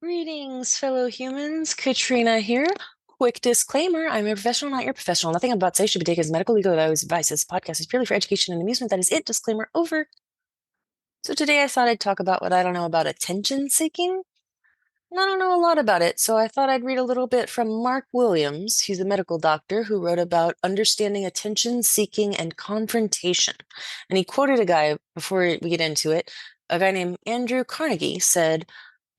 Greetings, fellow humans. Katrina here. Quick disclaimer, I'm a professional, not your professional. Nothing I'm about to say should be taken as medical, legal, or otherwise advice. This podcast is purely for education and amusement. That is it. Disclaimer over. So today I thought I'd talk about what I don't know about attention seeking. And I don't know a lot about it, so I thought I'd read a little bit from Mark Williams. He's a medical doctor who wrote about understanding attention seeking and confrontation. And he quoted a guy, before we get into it, a guy named Andrew Carnegie said,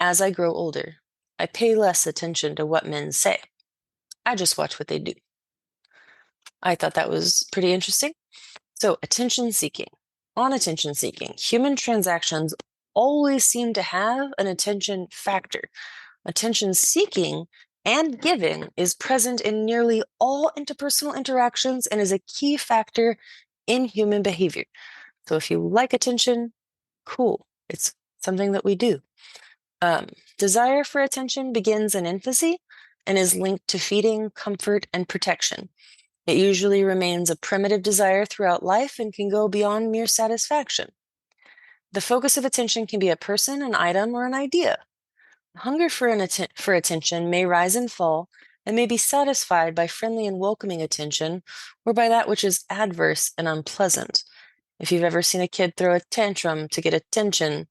"As I grow older, I pay less attention to what men say. I just watch what they do." I thought that was pretty interesting. So, attention seeking. On attention seeking, human transactions always seem to have an attention factor. Attention seeking and giving is present in nearly all interpersonal interactions and is a key factor in human behavior. So, if you like attention, cool. It's something that we do. Desire for attention begins in infancy and is linked to feeding, comfort, and protection. It usually remains a primitive desire throughout life and can go beyond mere satisfaction. The focus of attention can be a person, an item, or an idea. Hunger for attention may rise and fall and may be satisfied by friendly and welcoming attention or by that which is adverse and unpleasant. If you've ever seen a kid throw a tantrum to get attention,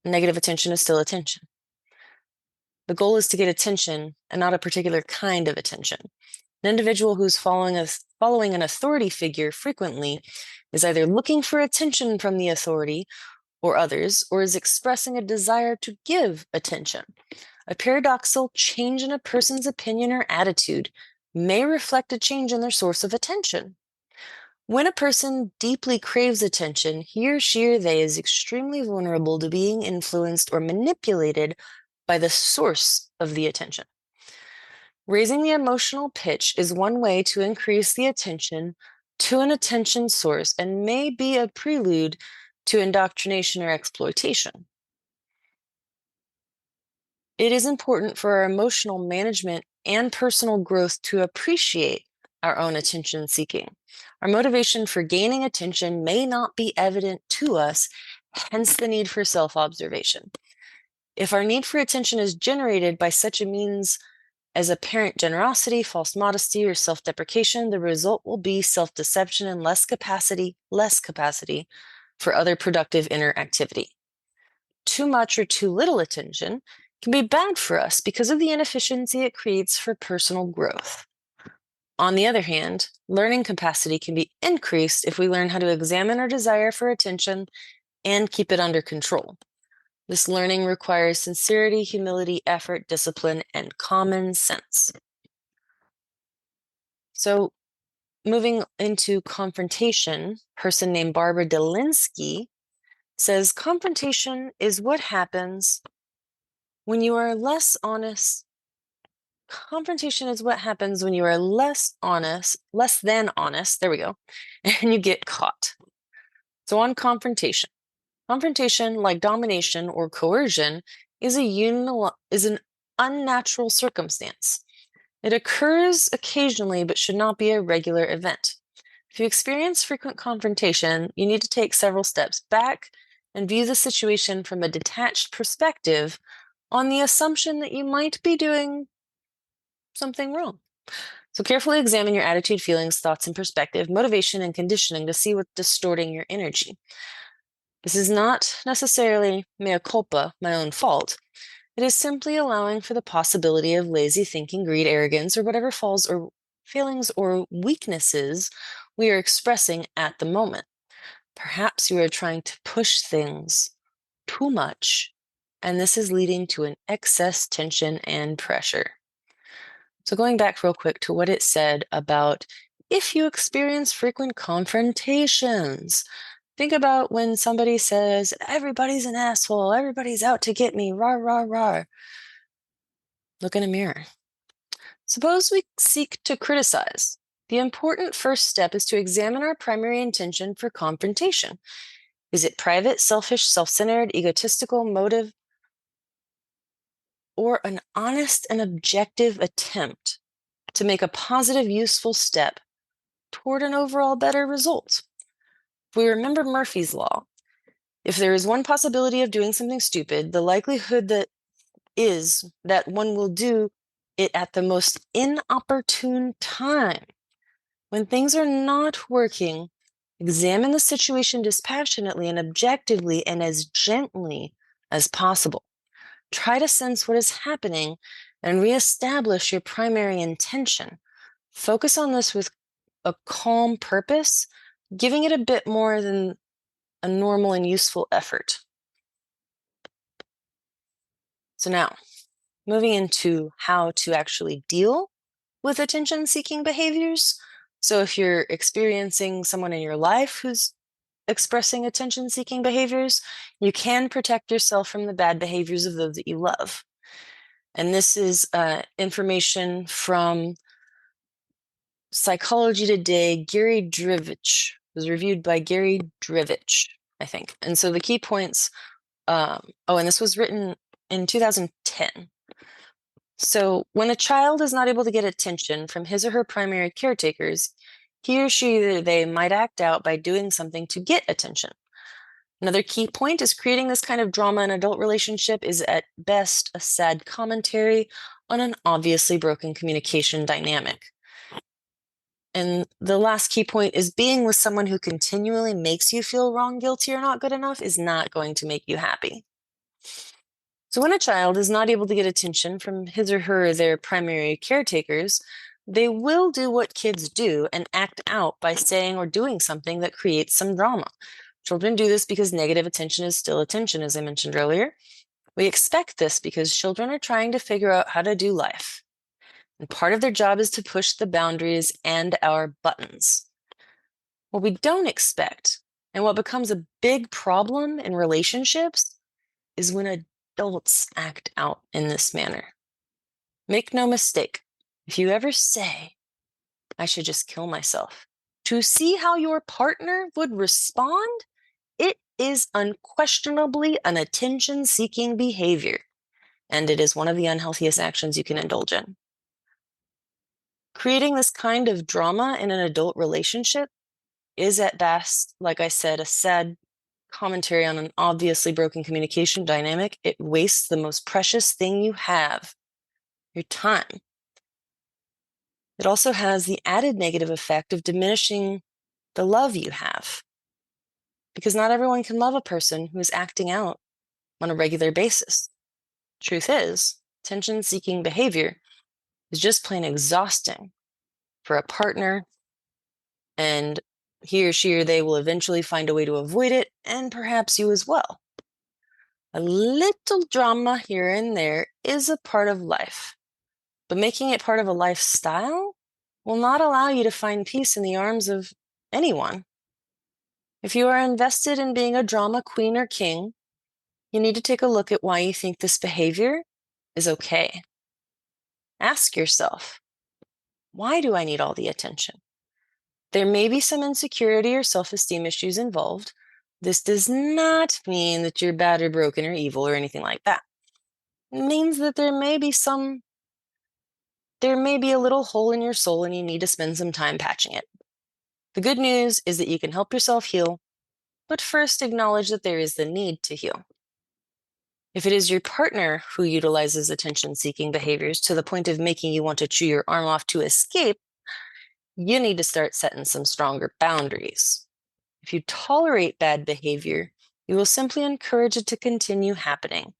negative attention is still attention. The goal is to get attention and not a particular kind of attention. An individual who's following an authority figure frequently is either looking for attention from the authority or others, or is expressing a desire to give attention. A paradoxical change in a person's opinion or attitude may reflect a change in their source of attention. When a person deeply craves attention, he or she or they is extremely vulnerable to being influenced or manipulated by the source of the attention. Raising the emotional pitch is one way to increase the attention to an attention source and may be a prelude to indoctrination or exploitation. It is important for our emotional management and personal growth to appreciate our own attention seeking. Our motivation for gaining attention may not be evident to us, hence the need for self-observation. If our need for attention is generated by such a means as apparent generosity, false modesty, or self-deprecation, the result will be self-deception and less capacity for other productive inner activity. Too much or too little attention can be bad for us because of the inefficiency it creates for personal growth. On the other hand, learning capacity can be increased if we learn how to examine our desire for attention and keep it under control. This learning requires sincerity, humility, effort, discipline, and common sense. So, moving into confrontation, a person named Barbara Delinsky says, confrontation is what happens when you are less honest. Confrontation is what happens when you are less than honest, there we go, and you get caught. So on confrontation, like domination or coercion, is an unnatural circumstance. It occurs occasionally, but should not be a regular event. If you experience frequent confrontation, you need to take several steps back and view the situation from a detached perspective on the assumption that you might be doing something wrong. So carefully examine your attitude, feelings, thoughts, and perspective, motivation, and conditioning to see what's distorting your energy. This is not necessarily mea culpa, my own fault. It is simply allowing for the possibility of lazy thinking, greed, arrogance, or whatever faults or failings or weaknesses we are expressing at the moment. Perhaps you are trying to push things too much, and this is leading to an excess tension and pressure. So going back real quick to what it said about if you experience frequent confrontations, think about when somebody says, everybody's an asshole, everybody's out to get me, rah, rah, rah. Look in a mirror. Suppose we seek to criticize. The important first step is to examine our primary intention for confrontation. Is it private, selfish, self-centered, egotistical, motive, or an honest and objective attempt to make a positive, useful step toward an overall better result? If we remember Murphy's Law, if there is one possibility of doing something stupid, the likelihood that is that one will do it at the most inopportune time. When things are not working, examine the situation dispassionately and objectively and as gently as possible. Try to sense what is happening and reestablish your primary intention. Focus on this with a calm purpose, giving it a bit more than a normal and useful effort. So now, moving into how to actually deal with attention-seeking behaviors. So if you're experiencing someone in your life who's expressing attention-seeking behaviors, you can protect yourself from the bad behaviors of those that you love. And this is information from Psychology Today. Gary Drivich was reviewed by Gary Drivich, I think. And so the key points, and this was written in 2010. So when a child is not able to get attention from his or her primary caretakers, he or she or they might act out by doing something to get attention. Another key point is creating this kind of drama in adult relationship is at best a sad commentary on an obviously broken communication dynamic. And the last key point is being with someone who continually makes you feel wrong, guilty, or not good enough is not going to make you happy. So when a child is not able to get attention from his or her their primary caretakers, they will do what kids do and act out by saying or doing something that creates some drama. Children do this because negative attention is still attention, as I mentioned earlier. We expect this because children are trying to figure out how to do life. And part of their job is to push the boundaries and our buttons. What we don't expect, and what becomes a big problem in relationships, is when adults act out in this manner. Make no mistake, if you ever say, I should just kill myself, to see how your partner would respond, it is unquestionably an attention-seeking behavior, and it is one of the unhealthiest actions you can indulge in. Creating this kind of drama in an adult relationship is at best, like I said, a sad commentary on an obviously broken communication dynamic. It wastes the most precious thing you have, your time. It also has the added negative effect of diminishing the love you have, because not everyone can love a person who is acting out on a regular basis. Truth is, attention-seeking behavior is just plain exhausting for a partner, and he or she or they will eventually find a way to avoid it, and perhaps you as well. A little drama here and there is a part of life, but making it part of a lifestyle will not allow you to find peace in the arms of anyone. If you are invested in being a drama queen or king, you need to take a look at why you think this behavior is okay. Ask yourself, why do I need all the attention? There may be some insecurity or self-esteem issues involved. This does not mean that you're bad or broken or evil or anything like that. It means that there may be a little hole in your soul and you need to spend some time patching it. The good news is that you can help yourself heal, but first acknowledge that there is the need to heal. If it is your partner who utilizes attention-seeking behaviors to the point of making you want to chew your arm off to escape, you need to start setting some stronger boundaries. If you tolerate bad behavior, you will simply encourage it to continue happening.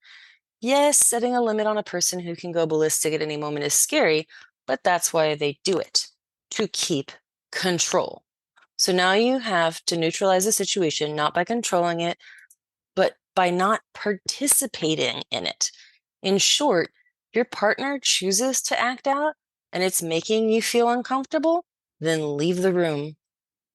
Yes, setting a limit on a person who can go ballistic at any moment is scary, but that's why they do it, to keep control. So now you have to neutralize the situation, not by controlling it, but by not participating in it. In short, your partner chooses to act out and it's making you feel uncomfortable, then leave the room.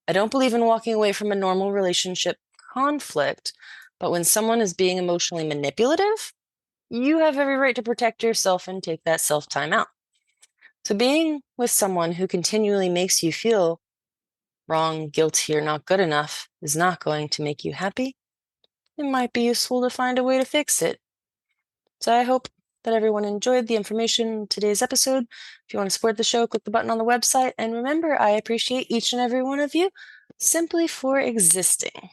I don't believe in walking away from a normal relationship conflict, but when someone is being emotionally manipulative, you have every right to protect yourself and take that self-time out. So being with someone who continually makes you feel wrong, guilty, or not good enough is not going to make you happy. It might be useful to find a way to fix it. So I hope that everyone enjoyed the information in today's episode. If you want to support the show, click the button on the website. And remember, I appreciate each and every one of you simply for existing.